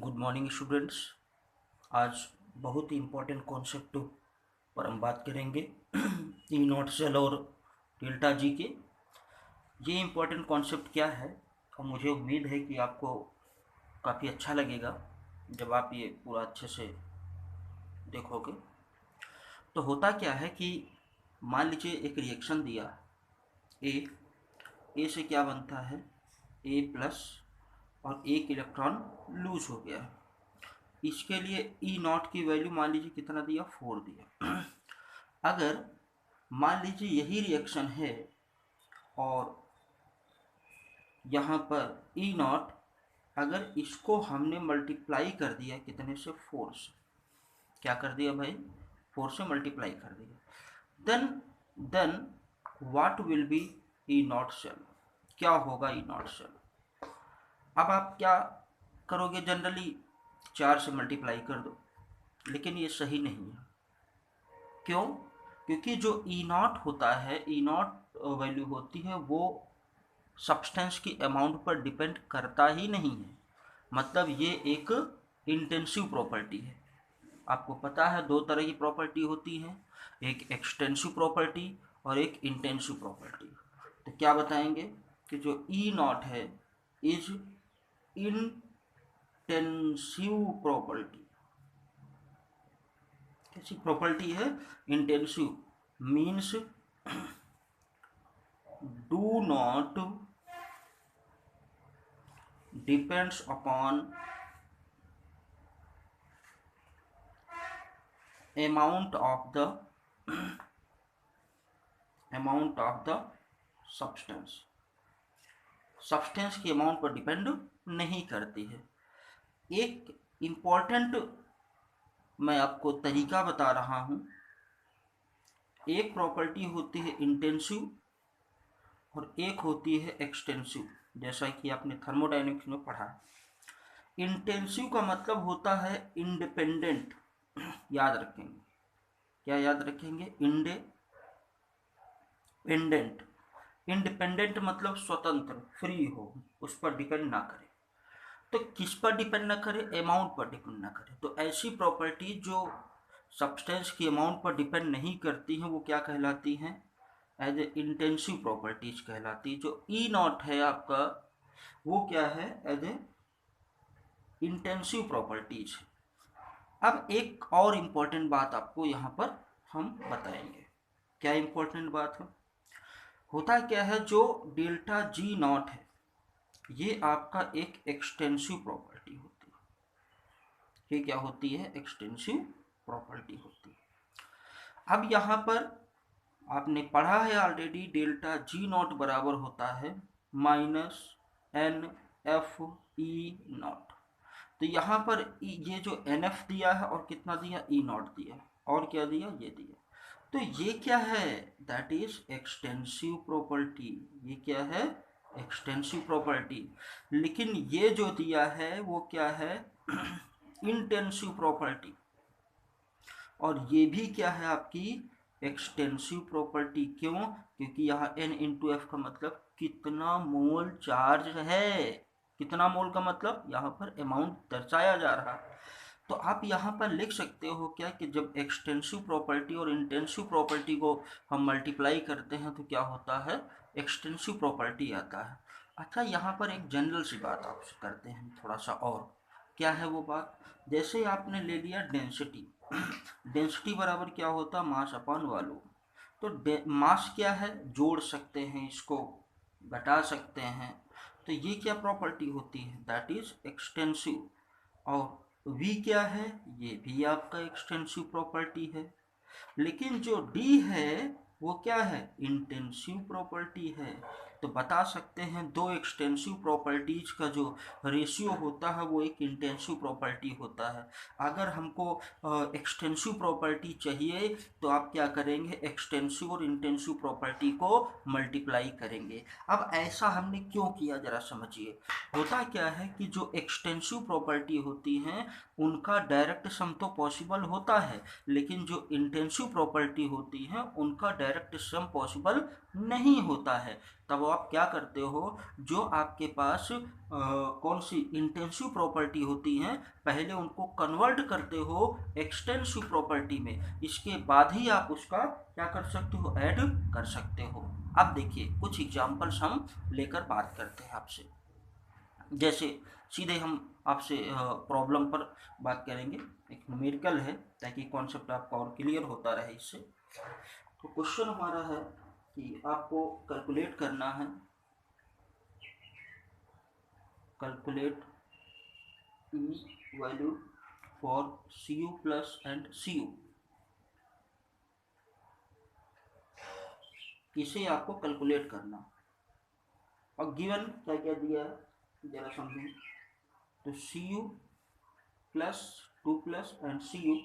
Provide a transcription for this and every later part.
Good morning students. आज बहुत ही important concept पर हम बात करेंगे ई नॉट सेल और डेल्टा जी के। ये इम्पोर्टेंट कॉन्सेप्ट क्या है और मुझे उम्मीद है कि आपको काफ़ी अच्छा लगेगा जब आप ये पूरा अच्छे से देखोगे। तो होता क्या है कि मान लीजिए एक रिएक्शन दिया ए ए से क्या बनता है ए प्लस और एक इलेक्ट्रॉन लूज हो गया। इसके लिए ई नॉट की वैल्यू मान लीजिए कितना दिया 4 दिया। अगर मान लीजिए यही रिएक्शन है और यहाँ पर ई नॉट अगर इसको हमने मल्टीप्लाई कर दिया कितने से 4 से, क्या कर दिया भाई 4 से मल्टीप्लाई कर दिया, then what will be E naught cell, क्या होगा ई नॉट सेल। अब आप क्या करोगे, जनरली 4 से मल्टीप्लाई कर दो, लेकिन ये सही नहीं है। क्यों? क्योंकि जो ई नॉट होता है, ई नॉट वैल्यू होती है वो सब्सटेंस की अमाउंट पर डिपेंड करता ही नहीं है। मतलब ये एक इंटेंसिव प्रॉपर्टी है। आपको पता है दो तरह की प्रॉपर्टी होती है, एक एक्सटेंसिव प्रॉपर्टी और एक इंटेंसिव प्रॉपर्टी। तो क्या बताएंगे कि जो ई नॉट है इज इंटेंसिव प्रॉपर्टी। कैसी प्रॉपर्टी है? Intensive means do not depends upon amount of the substance। Substance की अमाउंट पर डिपेंड नहीं करती है। एक इम्पॉर्टेंट मैं आपको तरीका बता रहा हूँ। एक प्रॉपर्टी होती है इंटेंसिव और एक होती है एक्सटेंसिव, जैसा कि आपने थर्मोडायनेमिक्स में पढ़ा है। इंटेंसिव का मतलब होता है इंडिपेंडेंट। याद रखेंगे, क्या याद रखेंगे? इंडिपेंडेंट। इंडिपेंडेंट मतलब स्वतंत्र, फ्री हो, उस पर डिपेंड ना करे। तो किस पर डिपेंड ना करे? अमाउंट पर डिपेंड ना करे। तो ऐसी प्रॉपर्टी जो सब्सटेंस की अमाउंट पर डिपेंड नहीं करती हैं वो क्या कहलाती हैं? एज ए इंटेंसिव प्रॉपर्टीज कहलाती है। जो ई नॉट है आपका वो क्या है? As a intensive properties. अब एक और इम्पोर्टेंट बात आपको यहाँ पर हम बताएंगे। क्या इम्पोर्टेंट बात है? होता क्या है, जो डेल्टा जी नॉट है ये आपका एक एक्सटेंसिव प्रॉपर्टी होती है। ये क्या होती है? एक्सटेंसिव प्रॉपर्टी होती है। अब यहाँ पर आपने पढ़ा है ऑलरेडी, डेल्टा जी नॉट बराबर होता है minus n F E naught. तो यहाँ पर ये जो एन एफ दिया है और कितना दिया? ई नॉट दिया, और क्या दिया? ये दिया। तो ये क्या है? That is extensive property. ये क्या है? Extensive property. लेकिन ये जो दिया है वो क्या है? Intensive property. और ये भी क्या है आपकी? Extensive property. क्यों? क्योंकि यहाँ n इंटू एफ का मतलब कितना मोल चार्ज है। कितना मोल का मतलब यहाँ पर अमाउंट दर्शाया जा रहा है। तो आप यहाँ पर लिख सकते हो क्या कि जब एक्सटेंसिव प्रॉपर्टी और इंटेंसिव प्रॉपर्टी को हम मल्टीप्लाई करते हैं तो क्या होता है? एक्सटेंसिव प्रॉपर्टी आता है। अच्छा, यहाँ पर एक जनरल सी बात आपसे करते हैं थोड़ा सा और। क्या है वो बात? जैसे आपने ले लिया डेंसिटी। डेंसिटी बराबर क्या होता? Mass upon volume. तो मास क्या है? जोड़ सकते हैं, इसको घटा सकते हैं। तो ये क्या प्रॉपर्टी होती है? That is extensive. और V क्या है? ये भी आपका एक्सटेंसिव प्रॉपर्टी है। लेकिन जो D है वो क्या है? इंटेंसिव प्रॉपर्टी है। तो बता सकते हैं दो एक्सटेंसिव प्रॉपर्टीज का जो रेशियो होता है वो एक इंटेंसिव प्रॉपर्टी होता है। अगर हमको एक्सटेंसिव प्रॉपर्टी चाहिए तो आप क्या करेंगे? एक्सटेंसिव और इंटेंसिव प्रॉपर्टी को मल्टीप्लाई करेंगे। अब ऐसा हमने क्यों किया जरा समझिए। होता क्या है कि जो एक्सटेंसिव प्रॉपर्टी होती हैं उनका डायरेक्ट सम तो पॉसिबल होता है, लेकिन जो इंटेंसिव प्रॉपर्टी होती हैं उनका डायरेक्ट सम पॉसिबल नहीं होता है, तब आप क्या करते हो, जो आपके पास कौन सी इंटेंसिव प्रॉपर्टी होती हैं, पहले उनको कन्वर्ट करते हो एक्सटेंसिव प्रॉपर्टी में, इसके बाद ही आप उसका क्या कर सकते हो, ऐड कर सकते हो। अब देखिए कुछ एग्जांपल्स हम लेकर बात करते हैं आपसे। जैसे सीधे हम आपसे प्रॉब्लम पर बात करेंगे, एक न्यूमेरिकल है ताकि कॉन्सेप्ट आपका और क्लियर होता रहे इससे। तो क्वेश्चन हमारा है कि आपको कैलकुलेट करना है, calculate E value for C U plus and C U, इसे आपको कैलकुलेट करना। और गिवन क्या क्या दिया है जरा समझें। तो C U plus 2 plus and C U,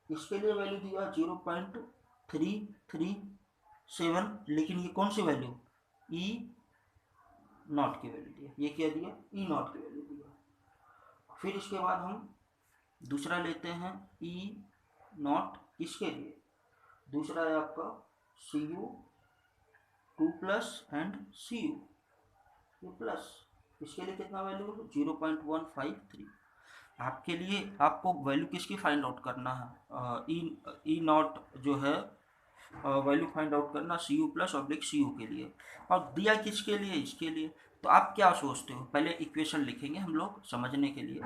इसके लिए वैल्यू दिया 0.337, लेकिन ये कौन सी वैल्यू, ई नॉट की वैल्यू दिया। ये क्या दिया, ई नॉट की वैल्यू दिया। फिर इसके बाद हम दूसरा लेते हैं ई नॉट, किसके लिए, दूसरा है आपका C U 2 plus and C U, ये प्लस, इसके लिए कितना वैल्यू, 0.153। आपके लिए आपको वैल्यू किसकी फाइंड आउट करना है, ई नॉट जो है वैल्यू फाइंड आउट करना C U plus oblique C U के लिए, और दिया किसके लिए, इसके लिए। तो आप क्या सोचते हो, पहले इक्वेशन लिखेंगे हम लोग समझने के लिए,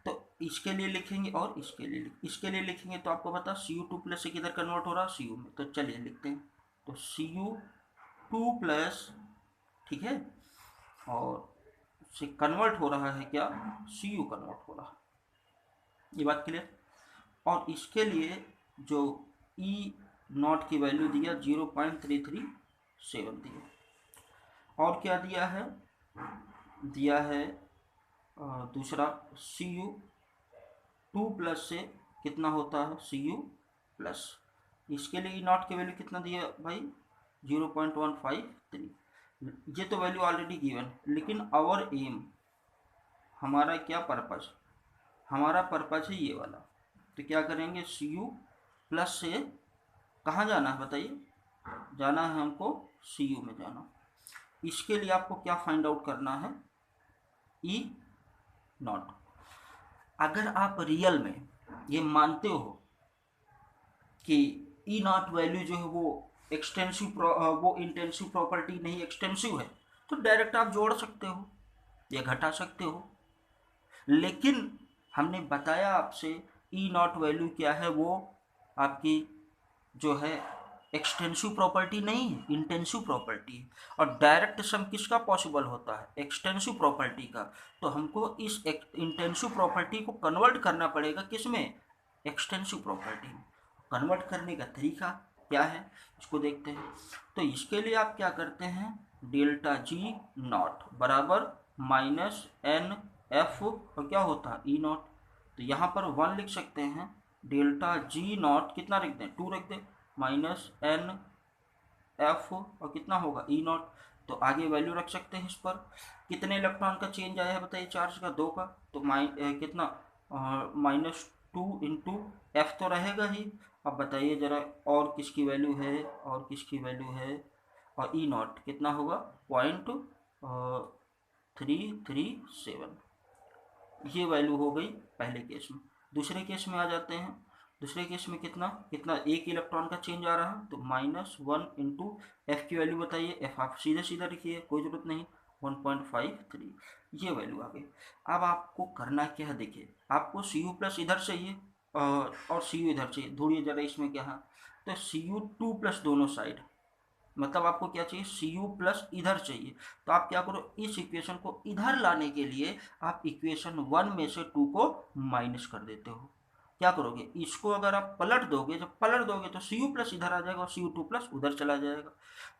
तो इसके लिए लिखेंगे और इसके लिए लिखेंगे। तो आपको पता सी यू 2 प्लस से किधर कन्वर्ट हो रहा है, सी यू में, तो चलिए लिखते हैं। तो सी यू 2 प्लस, ठीक है, और से कन्वर्ट हो रहा है क्या, सी यू कन्वर्ट हो रहा है, ये बात क्लियर। और इसके लिए जो ई नॉट की वैल्यू दिया 0.337 दिया। और क्या दिया है, दिया है दूसरा सी यू 2 प्लस से कितना होता है, सी यू प्लस, इसके लिए ई नॉट की वैल्यू कितना दिया भाई, 0.153। ये तो वैल्यू ऑलरेडी गिवन, लेकिन आवर एम, हमारा क्या पर्पज, हमारा पर्पज है ये वाला। तो क्या करेंगे, सी यू प्लस से कहाँ जाना है बताइए, जाना है हमको सी यू में जाना। इसके लिए आपको क्या फाइंड आउट करना है, ई नॉट। अगर आप रियल में ये मानते हो कि ई नॉट वैल्यू जो है वो एक्सटेंसिव, वो इंटेंसिव प्रॉपर्टी नहीं एक्सटेंसिव है, तो डायरेक्ट आप जोड़ सकते हो या घटा सकते हो। लेकिन हमने बताया आपसे ई नॉट वैल्यू क्या है, वो आपकी जो है एक्सटेंसिव प्रॉपर्टी नहीं है, इंटेंसिव प्रॉपर्टी है। और डायरेक्ट सम किसका पॉसिबल होता है, एक्सटेंसिव प्रॉपर्टी का। तो हमको इस इंटेंसिव प्रॉपर्टी को कन्वर्ट करना पड़ेगा किस में, एक्सटेंसिव प्रॉपर्टी में। कन्वर्ट करने का तरीका क्या है, इसको देखते हैं। तो इसके लिए आप क्या करते हैं, डेल्टा जी नॉट बराबर माइनस एन एफ, और क्या होता है ई नॉट। तो यहाँ पर 1 लिख सकते हैं, डेल्टा जी नॉट कितना रख दें, 2 रख दें, माइनस एन एफ, और कितना होगा ई नॉट। तो आगे वैल्यू रख सकते हैं इस पर। कितने इलेक्ट्रॉन का चेंज आया है बताइए, चार्ज का 2 का, तो कितना, -2 × एफ तो रहेगा ही। अब बताइए जरा और किसकी वैल्यू है, और किसकी वैल्यू है, और ई नॉट कितना होगा, 0.337, ये वैल्यू हो गई पहले केस में। दूसरे केस में आ जाते हैं, दूसरे केस में कितना कितना एक इलेक्ट्रॉन का चेंज आ रहा है, तो -1 × एफ की वैल्यू बताइए, एफ आप सीधे सीधा लिखिए, कोई ज़रूरत नहीं, 1.53, ये वैल्यू आ गई। अब आपको करना क्या है, देखिए आपको सी यू प्लस इधर चाहिए और सी यू इधर चाहिए, ढूंढिए जरा इसमें क्या है। तो सी यू 2 प्लस दोनों साइड, मतलब आपको क्या चाहिए, सी यू प्लस इधर चाहिए। तो आप क्या करो, इस इक्वेशन को इधर लाने के लिए आप इक्वेशन 1 में से 2 को माइनस कर देते हो। क्या करोगे, इसको अगर आप पलट दोगे, जब पलट दोगे तो सी यू प्लस इधर आ जाएगा और सी यू 2 प्लस उधर चला जाएगा।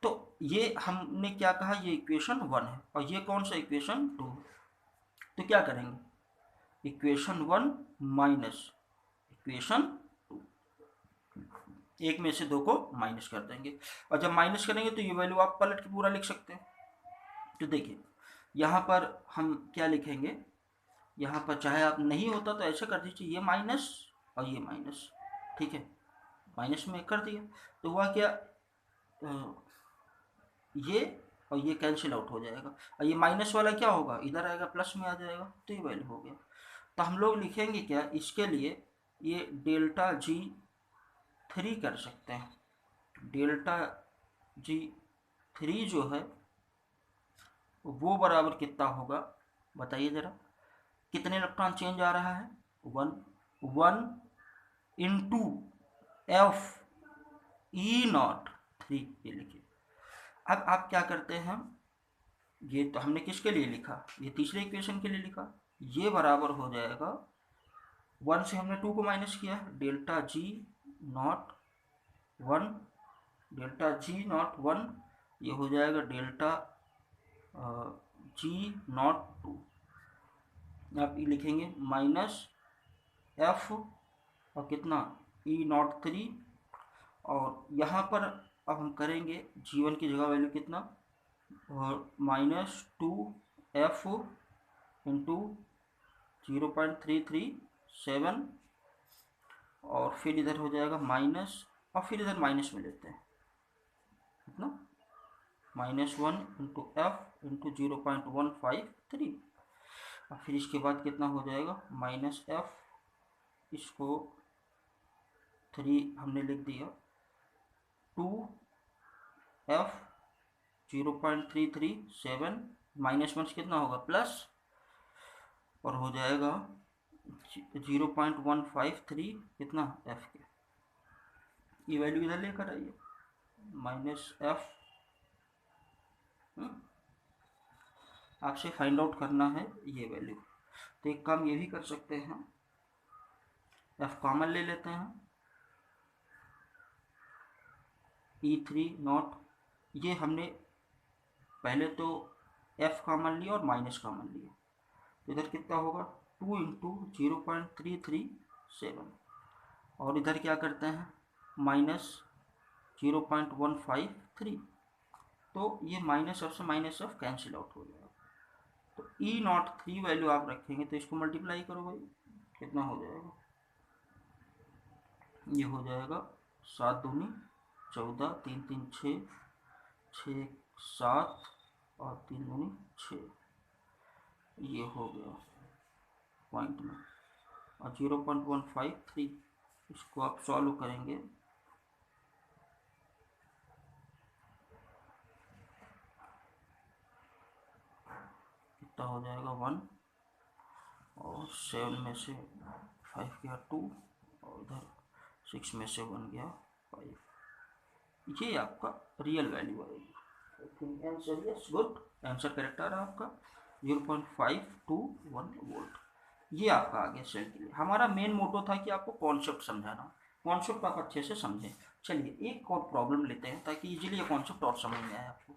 तो ये हमने क्या कहा, ये इक्वेशन 1 है, और ये कौन सा इक्वेशन 2 है। तो क्या करेंगे, इक्वेशन 1 माइनस इक्वेशन, एक में से 2 को माइनस कर देंगे, और जब माइनस करेंगे तो ये वैल्यू आप पलट के पूरा लिख सकते हैं। तो देखिए यहाँ पर हम क्या लिखेंगे, यहाँ पर चाहे आप नहीं होता तो ऐसे कर दीजिए, ये माइनस और ये माइनस, ठीक है, माइनस में कर दिया। तो हुआ क्या, ये और ये कैंसिल आउट हो जाएगा, और ये माइनस वाला क्या होगा, इधर आएगा प्लस में आ जाएगा, तो ये वैल्यू हो गया। तो हम लोग लिखेंगे क्या इसके लिए, ये डेल्टा जी 3 कर सकते हैं। डेल्टा जी 3 जो है वो बराबर कितना होगा बताइए ज़रा, कितने इलेक्ट्रॉन चेंज आ रहा है, 1 इंटू एफ ई नॉट 3, ये लिखिए। अब आप क्या करते हैं, ये तो हमने किसके लिए लिखा, ये तीसरे इक्वेशन के लिए लिखा, ये बराबर हो जाएगा 1 से हमने 2 को माइनस किया, delta G naught 1, delta G naught 1, ये हो जाएगा डेल्टा जी नॉट 2। आप ये लिखेंगे माइनस एफ और कितना ई नॉट 3, और यहाँ पर अब हम करेंगे G1 की जगह वैल्यू कितना, और -2F इंटू 0.337, और फिर इधर हो जाएगा माइनस, और फिर इधर माइनस में लेते हैं कितना, -1 इंटू एफ इंटू 0.153, और फिर इसके बाद कितना हो जाएगा -f, इसको 3 हमने लिख दिया, 2f 0.337 -1 कितना होगा प्लस, और हो जाएगा 0.153 कितना f के, ये वैल्यू इधर लेकर आइए -f, आपसे फाइंड आउट करना है ये वैल्यू। तो एक काम ये भी कर सकते हैं, f कॉमन ले लेते हैं, E3 नॉट, ये हमने पहले तो f कॉमन लिया और माइनस कॉमन लिया, तो इधर कितना होगा 2 इंटू 0.337, और इधर क्या करते हैं -0.153, तो ये माइनस ऑफ से माइनस ऑफ कैंसिल आउट हो जाएगा। तो ई नॉट 3 वैल्यू आप रखेंगे तो इसको मल्टीप्लाई करो भाई, कितना हो जाएगा, ये हो जाएगा 7 दूनी 14, 3 3 6, 6 7 और 3 दूनी 6, ये हो गया पॉइंट में, और 0.153 इसको आप सॉल्व करेंगे, कितना हो जाएगा 1, और 7 में से 5 गया 2, और उधर 6 में से 1 गया 5, ये आपका रियल वैल्यू आएगी। I think answer yes, good, answer correct आ रहा है आपका 0.521 वोल्ट। ये आपका आ गया सेल के लिए। हमारा मेन मोटो था कि आपको कॉन्सेप्ट समझाना, कॉन्सेप्ट आप अच्छे से समझें। चलिए एक और प्रॉब्लम लेते हैं ताकि इजीली ये कॉन्सेप्ट और समझ में आए आपको।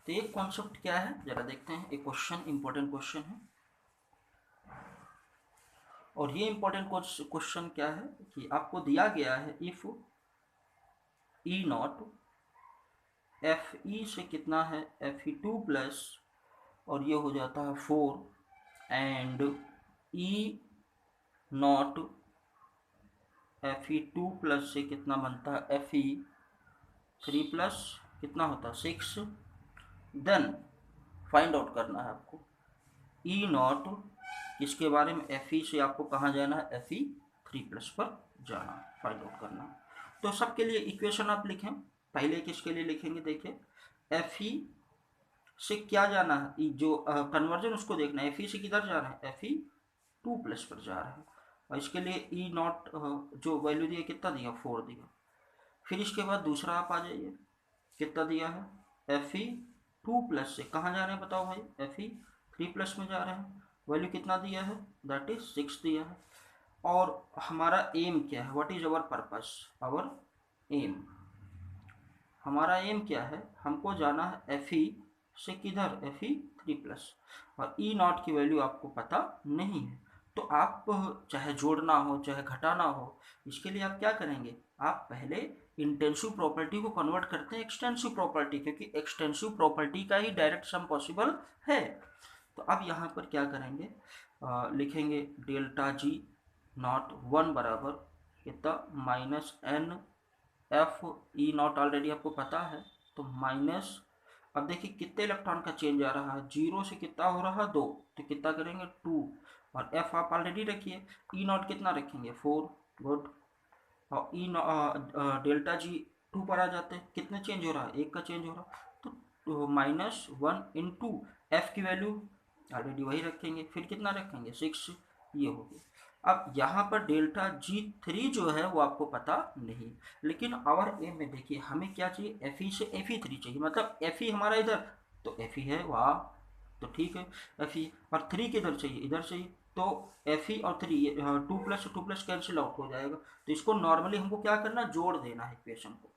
तो एक कॉन्सेप्ट क्या है जरा देखते हैं, एक क्वेश्चन, इंपॉर्टेंट क्वेश्चन है, और ये इंपॉर्टेंट क्वेश्चन क्या है कि आपको दिया गया है if E not F E से कितना है Fe2 प्लस, और ये हो जाता है 4, and E not Fe2 plus से कितना बनता है Fe3 प्लस, कितना होता है 6, देन फाइंड आउट करना है आपको ई नॉट, इसके बारे में Fe से आपको कहाँ जाना है Fe3 प्लस पर जाना, फाइंड आउट करना। तो सबके लिए इक्वेशन आप लिखें, पहले किसके लिए लिखेंगे देखिए, Fe से क्या जाना है, जो कन्वर्जन उसको देखना है, Fe से किधर जा रहा है Fe2 प्लस पर जा रहा है, और इसके लिए ई नॉट जो वैल्यू दिया कितना दिया 4 दिया। फिर इसके बाद दूसरा आप आ जाइए, कितना दिया है Fe2 प्लस से कहाँ जा रहे हैं बताओ भाई, Fe3 प्लस में जा रहे हैं, वैल्यू कितना दिया है दैट इज 6 दिया है। और हमारा एम क्या है, what is our purpose, our aim, हमारा एम क्या है, हमको जाना है Fe से किधर Fe3 प्लस, और ई नॉट की वैल्यू आपको पता नहीं है, तो आप चाहे जोड़ना हो चाहे घटाना हो, इसके लिए आप क्या करेंगे, आप पहले इंटेंसिव प्रॉपर्टी को कन्वर्ट करते हैं एक्सटेंसिव प्रॉपर्टी, क्योंकि एक्सटेंसिव प्रॉपर्टी का ही डायरेक्ट सम पॉसिबल है। तो अब यहाँ पर क्या करेंगे, लिखेंगे डेल्टा जी नॉट 1 बराबर कितना -n F E not, already आपको पता है तो माइनस, अब देखिए कितने इलेक्ट्रॉन का चेंज आ रहा है, 0 से कितना हो रहा है 2, तो कितना करेंगे 2, और एफ आप ऑलरेडी रखिए, ई नॉट कितना रखेंगे 4, गुड, और ई डेल्टा जी 2 पर आ जाते हैं, कितने चेंज हो रहा है, 1 का चेंज हो रहा है, तो -1 इंटू एफ की वैल्यू ऑलरेडी वही रखेंगे, फिर कितना रखेंगे 6, ये हो गया। अब यहाँ पर डेल्टा जी 3 जो है वो आपको पता नहीं, लेकिन आवर एम में देखिए हमें क्या चाहिए, एफ ई से एफ ई 3 चाहिए, मतलब एफ ई हमारा इधर, तो एफ ई है वाह, तो ठीक है एफ ई, और 3 किधर चाहिए, इधर चाहिए, तो एफ ई और 3 2 प्लस कैंसिल आउट हो जाएगा, तो इसको नॉर्मली हमको क्या करना, जोड़ देना है इक्वेशन को,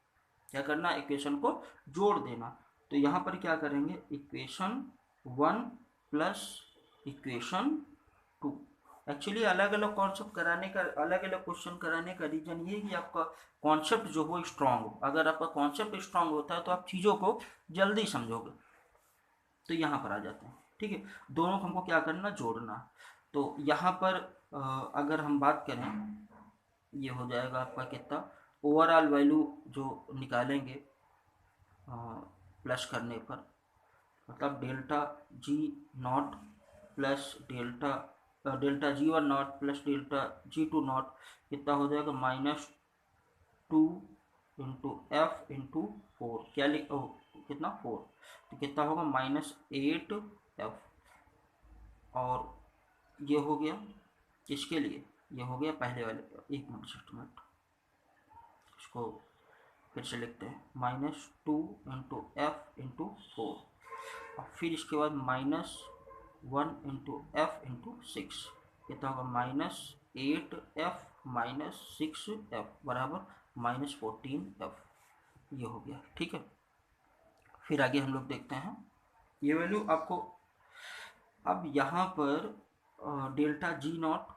क्या करना है, इक्वेशन को जोड़ देना। तो यहाँ पर क्या करेंगे, इक्वेशन 1 प्लस इक्वेशन 2। एक्चुअली अलग अलग कॉन्सेप्ट कराने का, अलग अलग क्वेश्चन कराने का रीजन ये है कि आपका कॉन्सेप्ट जो हो स्ट्रांग हो, अगर आपका कॉन्सेप्ट स्ट्रांग होता है तो आप चीज़ों को जल्दी समझोगे। तो यहाँ पर आ जाते हैं, ठीक है, दोनों को हमको क्या करना, जोड़ना। तो यहाँ पर अगर हम बात करें, ये हो जाएगा आपका कितना, ओवरऑल वैल्यू जो निकालेंगे प्लस करने पर, मतलब delta G not plus delta ji 1 not plus delta ji 2 not कितना हो जाएगा, -2 इंटू एफ इंटू 4, क्या लिख कितना 4, तो कितना होगा -8 एफ, और ये हो गया किसके लिए, ये हो गया पहले वाले, एक मिनट इसको फिर से लिखते हैं, -2 इंटू एफ इंटू 4, और फिर इसके बाद -1 इंटू एफ इंटू 6, कितना होगा -8 एफ -6 एफ बराबर -14 एफ, ये हो गया, ठीक है। फिर आगे हम लोग देखते हैं ये वैल्यू आपको, अब यहाँ पर डेल्टा जी नॉट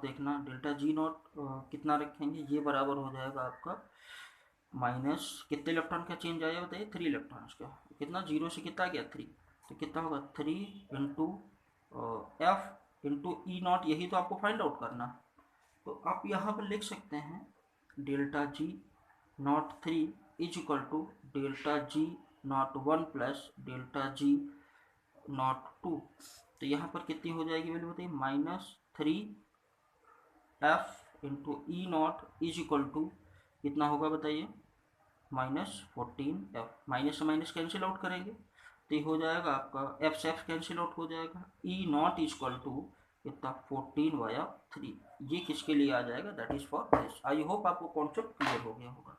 देखना, डेल्टा जी नॉट कितना रखेंगे, ये बराबर हो जाएगा आपका माइनस, कितने इलेक्ट्रॉन का चेंज आया बताइए, 3 इलेक्ट्रॉन का, कितना 0 से कितना गया 3, तो कितना होगा 3 into F into E not, यही तो आपको फाइंड आउट करना। तो आप यहाँ पर लिख सकते हैं delta G naught 3 is equal to delta G naught 1 plus delta G naught 2, तो यहाँ पर कितनी हो जाएगी वैल्यू बताइए, -3 F into E naught is equal to कितना होगा बताइए, -14 एफ, माइनस से माइनस कैंसिल आउट करेंगे तो ये हो जाएगा आपका एफ से एफ कैंसिल आउट हो जाएगा, ई नॉट इज इक्वल टू कितना 14/3, ये किसके लिए आ जाएगा, that is for this. I hope आपको कॉन्सेप्ट क्लियर हो गया होगा।